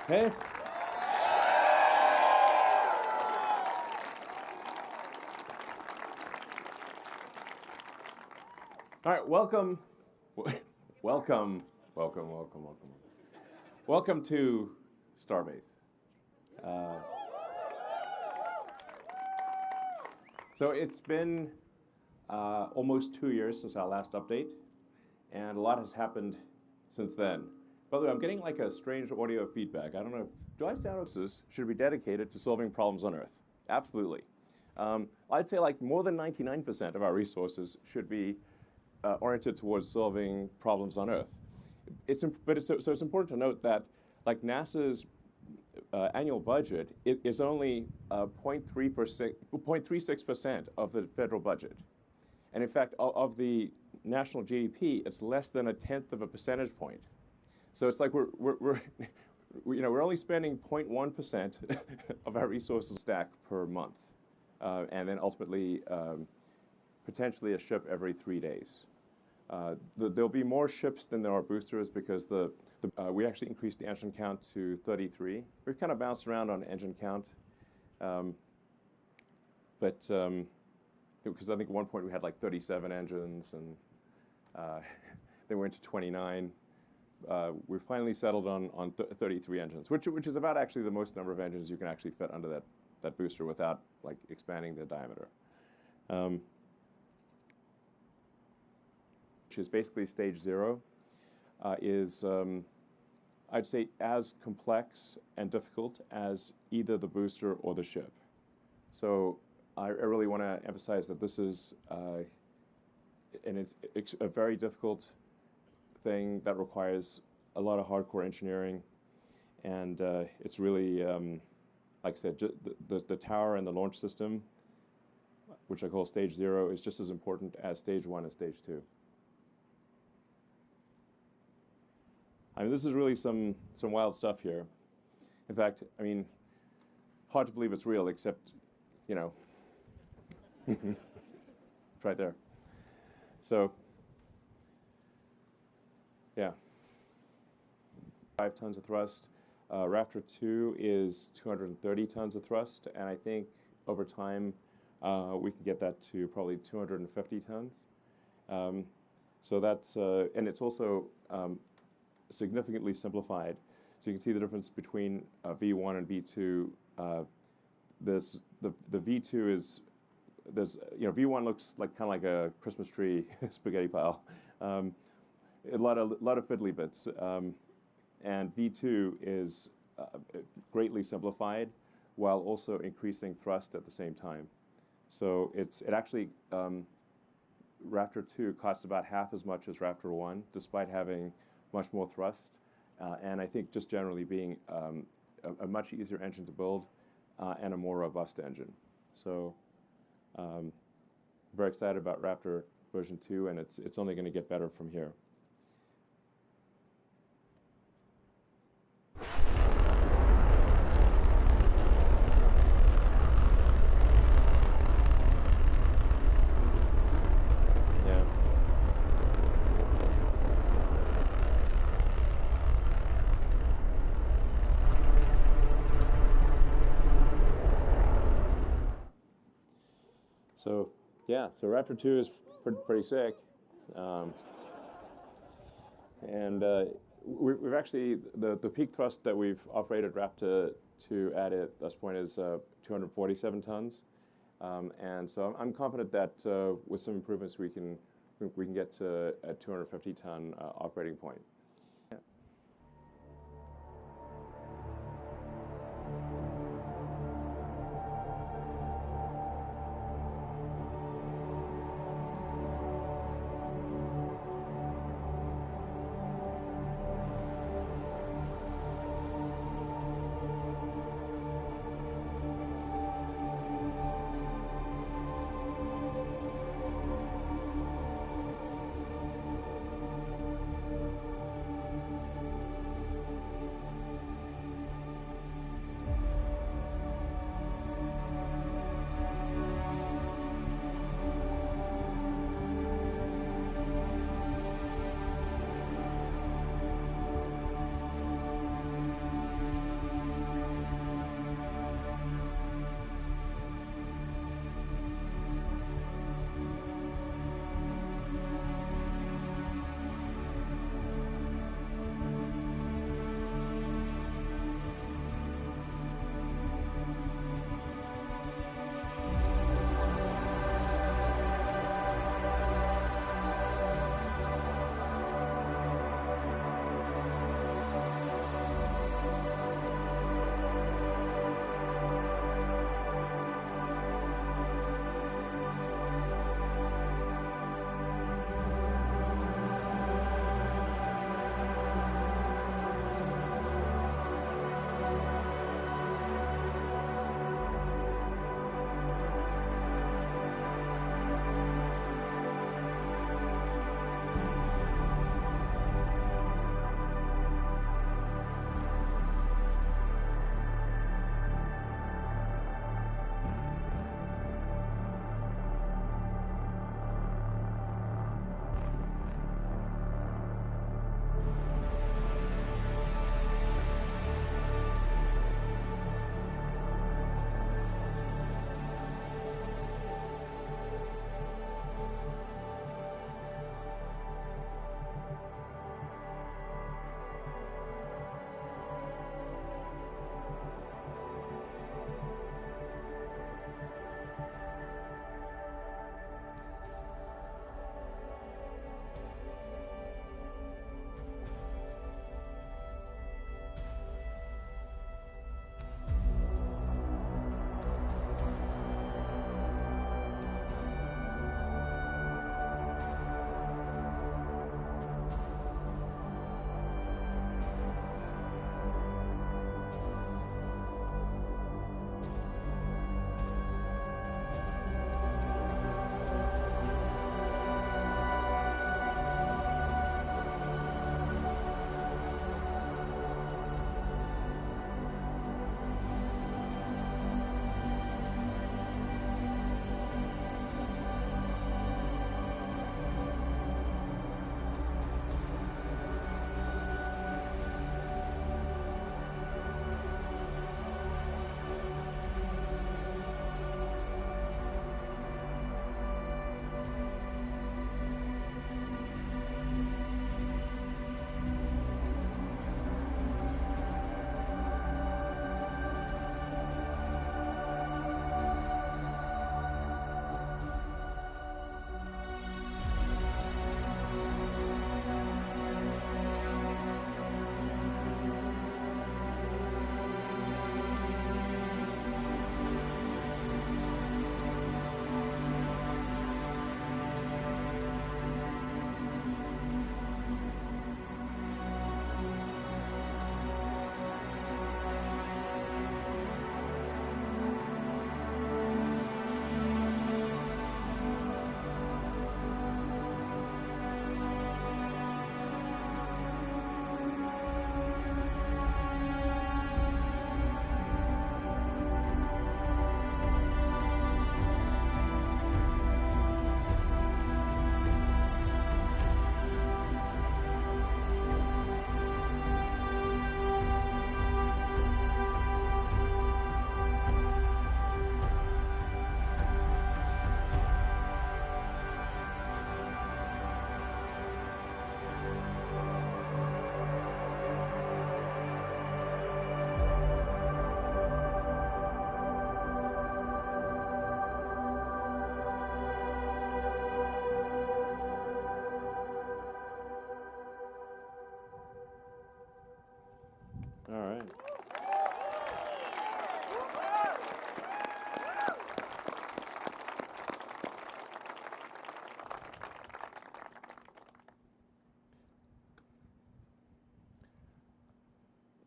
Hey. All right, welcome, welcome, welcome, welcome, welcome. Welcome to Starbase. So it's been almost 2 years since our last update, and a lot has happened since then. By the way, I'm getting like a strange audio feedback. I don't know, do I sound should be dedicated to solving problems on Earth? Absolutely. I'd say like more than 99% of our resources should be oriented towards solving problems on Earth. So it's important to note that like NASA's annual budget is only 0.36% of the federal budget. And in fact, of the national GDP, it's less than 1/10 of a percentage point. So it's like we're only spending 0.1% of our resources stack per month, and then ultimately potentially a ship every 3 days. There'll be more ships than there are boosters because we actually increased the engine count to 33. We've kind of bounced around on engine count, but because I think at one point we had like 37 engines, and then we went to 29. We finally settled on 33 engines, which is about actually the most number of engines you can actually fit under that booster without like expanding the diameter. Which is basically stage 0, is I'd say as complex and difficult as either the booster or the ship. So I really want to emphasize that this is it's a very difficult thing that requires a lot of hardcore engineering, and it's really, like I said, the tower and the launch system, which I call stage 0, is just as important as stage 1 and stage 2. I mean, this is really some wild stuff here. In fact, I mean, hard to believe it's real, except, you know, it's right there. So, yeah. 5 tons of thrust. Raptor 2 is 230 tons of thrust, and I think over time we can get that to probably 250 tons. So that's, and it's also significantly simplified. So you can see the difference between V1 and V2. The V2 is, V1 looks like kind of like a Christmas tree spaghetti pile. A lot of fiddly bits. And V2 is greatly simplified while also increasing thrust at the same time. So it actually, Raptor 2 costs about half as much as Raptor 1, despite having much more thrust, and I think just generally being a much easier engine to build and a more robust engine. So very excited about Raptor version 2, and it's only going to get better from here. So yeah, so Raptor 2 is pretty sick, and we've actually the peak thrust that we've operated Raptor 2 at this point is 247 tons, and so I'm confident that with some improvements we can get to a 250-ton operating point.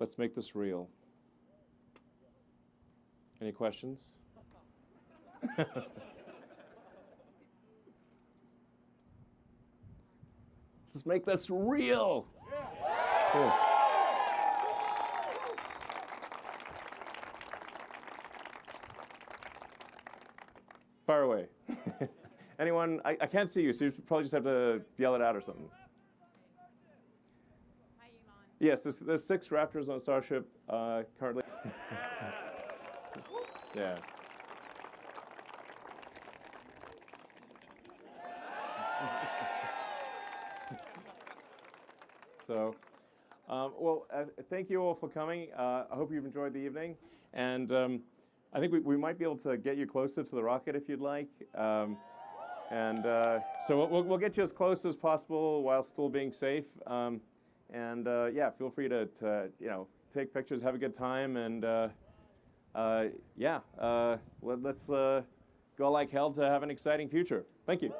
Let's make this real. Any questions? Let's make this real. Cool. Fire away. Anyone? I can't see you, so you probably just have to yell it out or something. Hi, Iman. Yes, there's 6 Raptors on Starship currently. Yeah. So, well, thank you all for coming. I hope you've enjoyed the evening. And I think we might be able to get you closer to the rocket if you'd like. So we'll get you as close as possible while still being safe. Yeah, feel free to take pictures, have a good time, and let's go like hell to have an exciting future. Thank you.